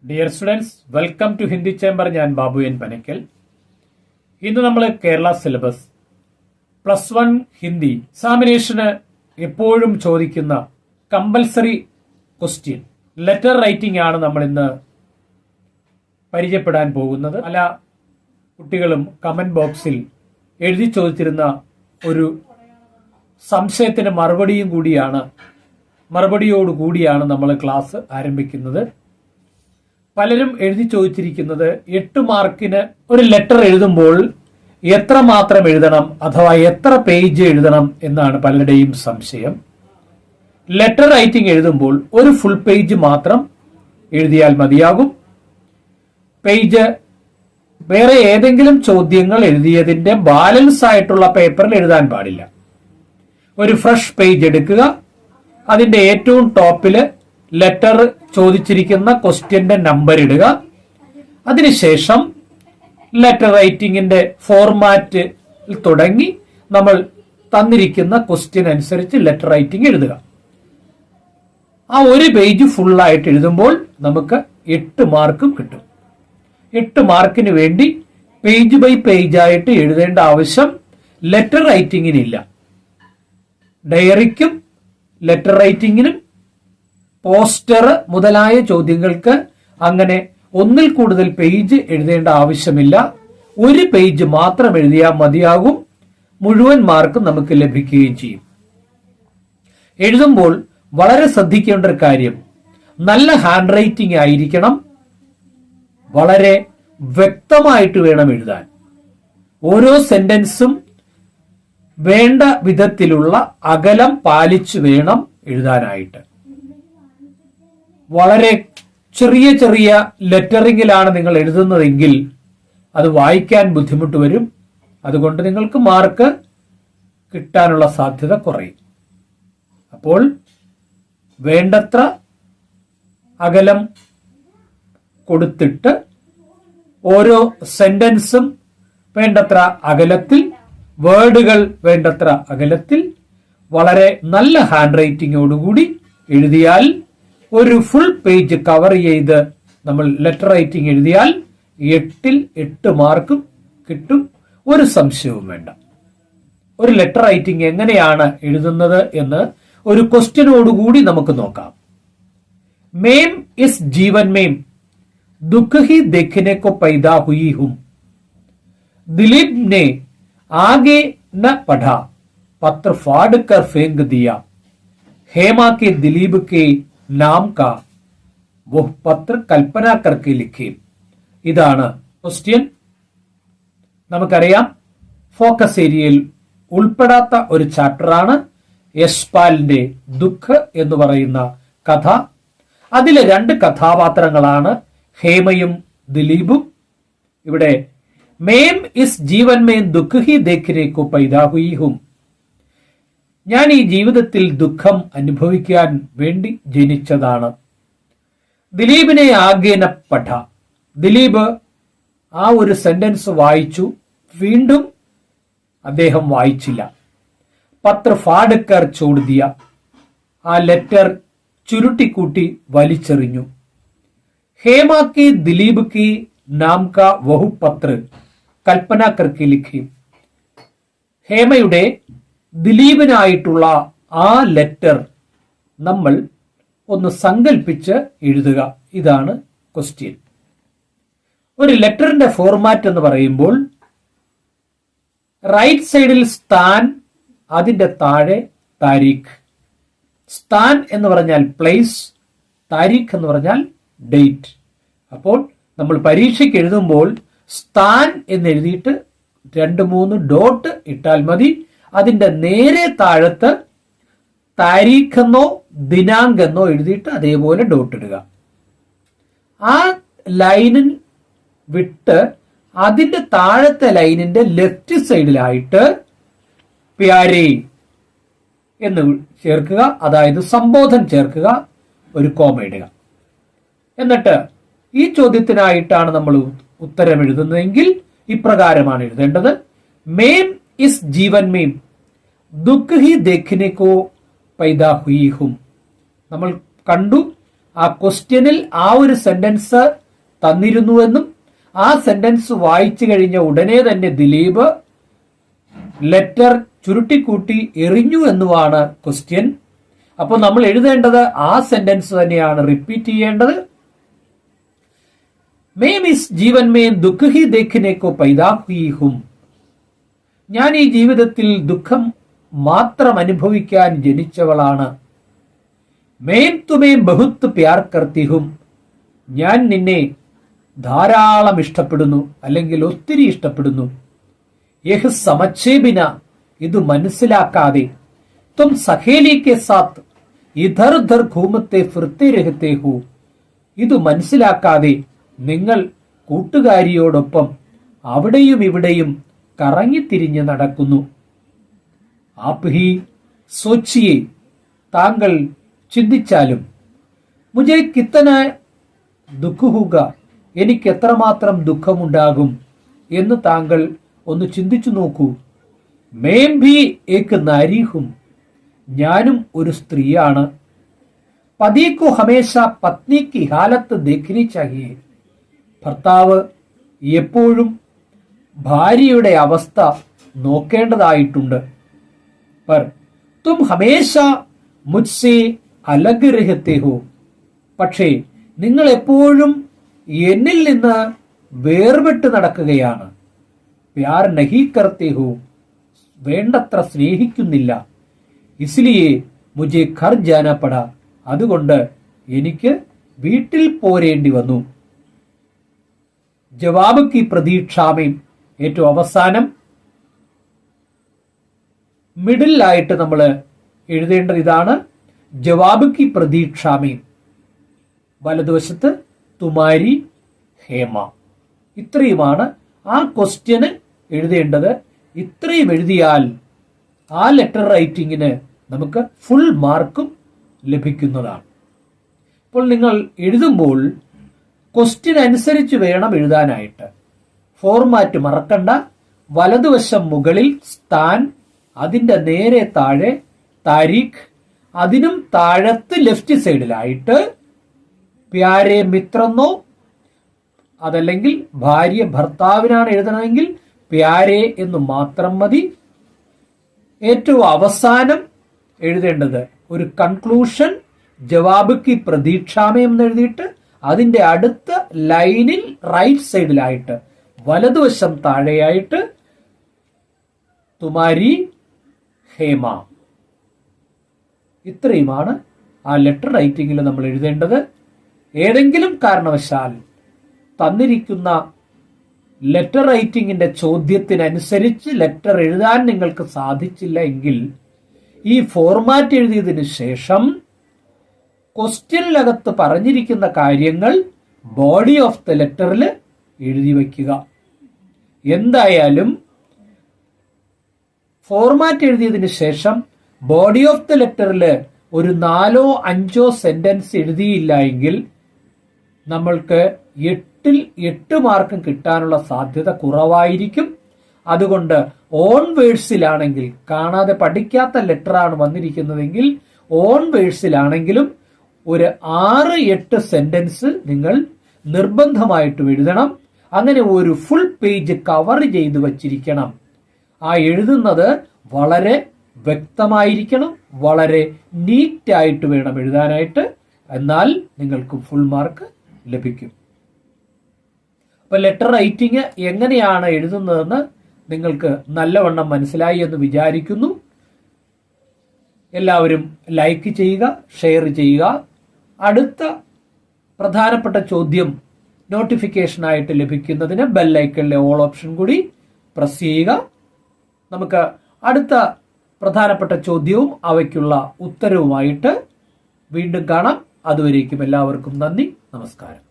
Dear students, welcome to Hindi chamber. ഞാൻ Babu N Panakkal. ഇന്ന് നമ്മൾ കേരള സിലബസ് +1 ഹിന്ദി എക്സാമിനേഷന് എപ്പോഴും ചോദിക്കുന്ന കമ്പൽസറി ക്വസ്റ്റ്യൻ ലെറ്റർ റൈറ്റിംഗ് ആണ് നമ്മൾ ഇന്ന് പരിചയപ്പെടാൻ പോകുന്നത്. പല കുട്ടികളും കമന്റ് ബോക്സിൽ എഴുതി ചോദിച്ചിരുന്ന ഒരു സംശയത്തിന് മറുപടിയോടുകൂടിയാണ് നമ്മൾ ക്ലാസ് ആരംഭിക്കുന്നത്. പലരും എഴുതി ചോദിച്ചിരിക്കുന്നത് 8 മാർക്കിന് ഒരു ലെറ്റർ എഴുതുമ്പോൾ എത്ര മാത്രം എഴുതണം അഥവാ എത്ര പേജ് എഴുതണം എന്നാണ് പലരുടെയും സംശയം. ലെറ്റർ റൈറ്റിംഗ് എഴുതുമ്പോൾ ഒരു ഫുൾ പേജ് മാത്രം എഴുതിയാൽ മതിയാകും. പേജ് വേറെ ഏതെങ്കിലും ചോദ്യങ്ങൾ എഴുതിയതിന്റെ ബാലൻസ് ആയിട്ടുള്ള പേപ്പറിൽ എഴുതാൻ പാടില്ല. ഒരു ഫ്രഷ് പേജ് എടുക്കുക, അതിന്റെ ഏറ്റവും ടോപ്പില് ലെറ്റർ ചോദിച്ചിരിക്കുന്ന ക്വസ്റ്റ്യന്റെ നമ്പർ ഇടുക. അതിനുശേഷം ലെറ്റർ റൈറ്റിംഗിന്റെ ഫോർമാറ്റ് തുടങ്ങി നമ്മൾ തന്നിരിക്കുന്ന ക്വസ്റ്റ്യൻ അനുസരിച്ച് ലെറ്റർ റൈറ്റിംഗ് എഴുതുക. ആ ഒരു പേജ് ഫുള്ളായിട്ട് എഴുതുമ്പോൾ നമുക്ക് 8 മാർക്കും കിട്ടും. 8 മാർക്കിന് വേണ്ടി പേജ് ബൈ പേജ് ആയിട്ട് എഴുതേണ്ട ആവശ്യം ലെറ്റർ റൈറ്റിംഗിനില്ല. ഡയറിക്കും ലെറ്റർ റൈറ്റിംഗിനും പോസ്റ്റർ മുതലായ ചോദ്യങ്ങൾക്ക് അങ്ങനെ ഒന്നിൽ കൂടുതൽ പേജ് എഴുതേണ്ട ആവശ്യമില്ല. ഒരു പേജ് മാത്രം എഴുതിയാൽ മതിയാകും. മുഴുവൻ മാർക്കും നമുക്ക് ലഭിക്കുകയും ചെയ്യും. എഴുതുമ്പോൾ വളരെ ശ്രദ്ധിക്കേണ്ട ഒരു കാര്യം, നല്ല ഹാൻഡ് റൈറ്റിംഗ് ആയിരിക്കണം. വളരെ വ്യക്തമായിട്ട് വേണം എഴുതാൻ. ഓരോ സെന്റൻസും വേണ്ട വിധത്തിലുള്ള അകലം പാലിച്ചു വേണം എഴുതാനായിട്ട്. വളരെ ചെറിയ ചെറിയ ലെറ്ററിങ്ങിലാണ് നിങ്ങൾ എഴുതുന്നതെങ്കിൽ അത് വായിക്കാൻ ബുദ്ധിമുട്ട് വരും. അതുകൊണ്ട് നിങ്ങൾക്ക് മാർക്ക് കിട്ടാനുള്ള സാധ്യത കുറയും. അപ്പോൾ വേണ്ടത്ര അകലം കൊടുത്തിട്ട് ഓരോ സെന്റൻസും വേണ്ടത്ര അകലത്തിൽ, വേർഡുകൾ വേണ്ടത്ര അകലത്തിൽ, വളരെ നല്ല ഹാൻഡ് റൈറ്റിംഗോടുകൂടി എഴുതിയാൽ ഒരു ഫുൾ പേജ് കവർ ചെയ്ത് നമ്മൾ ലെറ്റർ റൈറ്റിംഗ് എഴുതിയാൽ 8ൽ 8 മാർക്കും കിട്ടും. ഒരു സംശയവും വേണ്ട. ഒരു ലെറ്റർ റൈറ്റിംഗ് എങ്ങനെയാണ് എഴുതുന്നത് എന്ന് ഒരു ക്വസ്റ്റ്യനോടുകൂടി നമുക്ക് നോക്കാം. മേം ഇസ് ജീവൻ മേം ദുഃഖ ഹി देखने को पैदा हुई हूं. दिलीप ने आगे न पढ़ा, पत्र फाड़ कर फेंक दिया. हेमा के दिलीप के നാം കാ वो പത്ര കൽപ്പന करके लिखे. ഇതാണ് ക്വസ്റ്റ്യൻ. നമുക്കറിയാം, ഫോക്കസ് ഏരിയയിൽ ഉൾപ്പെടാത്ത ഒരു ചാപ്റ്ററാണ് യശ്പാലിന്റെ ദുഃഖ് എന്ന് പറയുന്ന കഥ. അതിലെ 2 കഥാപാത്രങ്ങളാണ് ഹേമയും ദിലീപും. ഇവിടെ മേം ഇസ് ജീവൻ മേം ദുഃഖ് ഹി देखने को पैदा हुई हूं. ഞാൻ ഈ ജീവിതത്തിൽ ദുഃഖം അനുഭവിക്കാൻ വേണ്ടി ജനിച്ചതാണ്. ദിലീപിനെ ആഗേന പഠ. ദിലീപ് ആ ഒരു സെന്റൻസ് വായിച്ചു, വീണ്ടും അദ്ദേഹം വായിച്ചില്ല. പത്ര ഫാഡ്കർ ചോട് ദിയ. ആ ലെറ്റർ ചുരുട്ടിക്കൂട്ടി വലിച്ചെറിഞ്ഞു. ഹേമ കി ദിലീപ് കി നാം കാ വഹു പത്ര കൽപ്പന കർക്കെ ലിഖി. ഹേമയുടെ ദിലീപിനായിട്ടുള്ള ആ ലെറ്റർ നമ്മൾ ഒന്ന് സങ്കല്പിച്ച് എഴുതുക. ഇതാണ് ക്വസ്റ്റ്യൻ. ഒരു ലെറ്ററിന്റെ ഫോർമാറ്റ് എന്ന് പറയുമ്പോൾ റൈറ്റ് സൈഡിൽ സ്ഥാൻ, അതിന്റെ താഴെ താരീഖ്. സ്ഥാൻ എന്ന് പറഞ്ഞാൽ പ്ലേസ്, താരീഖ് എന്ന് പറഞ്ഞാൽ ഡേറ്റ്. അപ്പോൾ നമ്മൾ പരീക്ഷയ്ക്ക് എഴുതുമ്പോൾ സ്ഥാൻ എന്ന് എഴുതിയിട്ട് 2-3 ഡോട്ട് ഇട്ടാൽ മതി. അതിന്റെ നേരെ താഴത്ത് താരീഖെന്നോ ദിനാങ്കെന്നോ എഴുതിയിട്ട് അതേപോലെ ഡോട്ട് ഇടുക. ആ ലൈനിൽ വിട്ട് അതിന്റെ താഴത്തെ ലൈനിന്റെ ലെഫ്റ്റ് സൈഡിലായിട്ട് പ്യാരേ എന്ന് ചേർക്കുക, അതായത് സംബോധന ചേർക്കുക, ഒരു കോമ ഇടുക. എന്നിട്ട് ഈ ചോദ്യത്തിനായിട്ടാണ് നമ്മൾ ഉത്തരം എഴുതുന്നതെങ്കിൽ ഇപ്രകാരമാണ് എഴുതേണ്ടത്. മേം ഇസ് ജീവൻ മേം ദുഃഖ ഹി देखने को पैदा हुई हूं. നമ്മൾ കണ്ടു ആ ക്വസ്റ്റ്യനിൽ ആ ഒരു സെന്റൻസ് തന്നിരുന്നുവെന്നും ആ സെന്റൻസ് വായിച്ചു കഴിഞ്ഞ ഉടനെ തന്നെ ദിലീപ് ലെറ്റർ ചുരുട്ടിക്കൂട്ടി എറിഞ്ഞു എന്നുമാണ് ക്വസ്റ്റ്യൻ. അപ്പോൾ നമ്മൾ എഴുതേണ്ടത് ആ സെന്റൻസ് തന്നെയാണ് റിപ്പീറ്റ് ചെയ്യേണ്ടത്. मैं इस जीवन में दुख ही देखने को पैदा हुई हूं. ഞാൻ ഈ ജീവിതത്തിൽ ദുഃഖം മാത്രം അനുഭവിക്കാൻ ജനിച്ചവളാണ്. मैं तुम्हें बहुत प्यार करती हूं. ഞാൻ നിന്നെ ധാരാളം ഇഷ്ടപ്പെടുന്നു, അല്ലെങ്കിൽ ഒത്തിരി ഇഷ്ടപ്പെടുന്നു. യഹ് സമझे बिना, ഇത് മനസ്സിലാക്കാതെ, तुम सहेली के साथ इधर उधर घूमते फिरते रहते हो. ഇത് മനസ്സിലാക്കാതെ നിങ്ങൾ കൂട്ടുകാരിയോടൊപ്പം അവിടെയും ഇവിടെയും കറങ്ങിത്തിരിഞ്ഞ് നടക്കുന്നു. ആപ് ഹി സോച്ചിയെ, താങ്കൾ ചിന്തിച്ചാലും, മുझे कितना दुख होगा, എനിക്ക് എത്രമാത്രം ദുഃഖമുണ്ടാകും എന്ന് താങ്കൾ ഒന്ന് ചിന്തിച്ചു നോക്കൂ. मैं भी एक नारी हूं, ഞാനും ഒരു സ്ത്രീയാണ്. पति को हमेशा पत्नी की हालत देखनी चाहिए. ഭർത്താവ് എപ്പോഴും ഭാര്യയുടെ അവസ്ഥ നോക്കേണ്ടതായിട്ടുണ്ട്. पर तुम हमेशा मुझसे अलग रहते हो. പക്ഷേ നിങ്ങൾ എപ്പോഴും എന്നിൽ നിന്ന് വേർപെട്ട് നടക്കുകയാണ്. प्यार नहीं करते हो, വേണ്ടത്ര സ്നേഹിക്കുന്നില്ല. इसलिए मुझे घर जाना पड़ा, അതുകൊണ്ട് എനിക്ക് വീട്ടിൽ പോരേണ്ടി വന്നു. ജവാബ് കി പ്രതീക്ഷാമേം, ഏറ്റവും അവസാനം മിഡിൽ ആയിട്ട് നമ്മൾ എഴുതേണ്ടത് ഇതാണ്. ജവാബ് കി പ്രതീക്ഷാമേം, വലതുവശത്ത് തുമാരി ഹേമ. ഇത്രയുമാണ് ആ ക്വസ്റ്റ്യന് എഴുതേണ്ടത്. ഇത്രയും എഴുതിയാൽ ആ ലെറ്റർ റൈറ്റിങ്ങിന് നമുക്ക് ഫുൾ മാർക്കും ലഭിക്കുന്നതാണ്. ഇപ്പോൾ നിങ്ങൾ എഴുതുമ്പോൾ ക്വസ്റ്റ്യൻ അനുസരിച്ച് വേണം എഴുതാനായിട്ട്. ഫോർമാറ്റ് മറക്കണ്ട. വലതുവശം മുകളിൽ സ്ഥാൻ, അതിന്റെ നേരെ താഴെ താരീഖ്, അതിനും താഴത്ത് ലെഫ്റ്റ് സൈഡിലായിട്ട് പ്യാരെ മിത്രന്നോ, അതല്ലെങ്കിൽ ഭാര്യ ഭർത്താവിനാണ് എഴുതണമെങ്കിൽ പ്യാരെ എന്ന് മാത്രം മതി. ഏറ്റവും അവസാനം എഴുതേണ്ടത് ഒരു കൺക്ലൂഷൻ, ജവാബ് കി പ്രതീക്ഷാമേ എന്ന് എഴുതിയിട്ട് അതിന്റെ അടുത്ത ലൈനിൽ റൈറ്റ് സൈഡിലായിട്ട് വലതുവശം താഴെയായിട്ട് തുമാരി ഹേമ. ഇത്രയുമാണ് ആ ലെറ്റർ റൈറ്റിംഗിൽ നമ്മൾ എഴുതേണ്ടത്. ഏതെങ്കിലും കാരണവശാൽ തന്നിരിക്കുന്ന ലെറ്റർ റൈറ്റിംഗിന്റെ ചോദ്യത്തിനനുസരിച്ച് ലെറ്റർ എഴുതാൻ നിങ്ങൾക്ക് സാധിച്ചില്ല എങ്കിൽ ഈ ഫോർമാറ്റ് എഴുതിയതിനു ശേഷം ക്വസ്റ്റ്യനിലകത്ത് പറഞ്ഞിരിക്കുന്ന കാര്യങ്ങൾ ബോഡി ഓഫ് ദ ലെറ്ററിൽ എഴുതി വയ്ക്കുക. എന്തായാലും ഫോർമാറ്റ് എഴുതിയതിനു ശേഷം ബോഡി ഓഫ് ദ ലെറ്ററിൽ ഒരു 4 or 5 സെന്റൻസ് എഴുതിയില്ല എങ്കിൽ നമ്മൾക്ക് 8ൽ 8 മാർക്കും കിട്ടാനുള്ള സാധ്യത കുറവായിരിക്കും. അതുകൊണ്ട് ഓൺ വേഴ്സിലാണെങ്കിൽ, കാണാതെ പഠിക്കാത്ത ലെറ്ററാണ് വന്നിരിക്കുന്നതെങ്കിൽ ഓൺ വേഴ്സിലാണെങ്കിലും ഒരു 6-8 സെന്റൻസ് നിങ്ങൾ നിർബന്ധമായിട്ടും എഴുതണം. അങ്ങനെ ഒരു ഫുൾ പേജ് കവർ ചെയ്ത് വച്ചിരിക്കണം. ആ എഴുതുന്നത് വളരെ വ്യക്തമായിരിക്കണം, വളരെ നീറ്റായിട്ട് വേണം എഴുതാനായിട്ട്. എന്നാൽ നിങ്ങൾക്ക് ഫുൾ മാർക്ക് ലഭിക്കും. അപ്പൊ ലെറ്റർ റൈറ്റിംഗ് എങ്ങനെയാണ് എഴുതുന്നതെന്ന് നിങ്ങൾക്ക് നല്ലവണ്ണം മനസ്സിലായി എന്ന് വിചാരിക്കുന്നു. എല്ലാവരും ലൈക്ക് ചെയ്യുക, ഷെയർ ചെയ്യുക. അടുത്ത പ്രധാനപ്പെട്ട ചോദ്യം നോട്ടിഫിക്കേഷനായിട്ട് ലഭിക്കുന്നതിന് ബെല്ലൈക്കണിലെ ഓൾ ഓപ്ഷൻ കൂടി പ്രസ് ചെയ്യുക. നമുക്ക് അടുത്ത പ്രധാനപ്പെട്ട ചോദ്യവും അവയ്ക്കുള്ള ഉത്തരവുമായിട്ട് വീണ്ടും കാണാം. അതുവരേക്കും എല്ലാവർക്കും നന്ദി, നമസ്കാരം.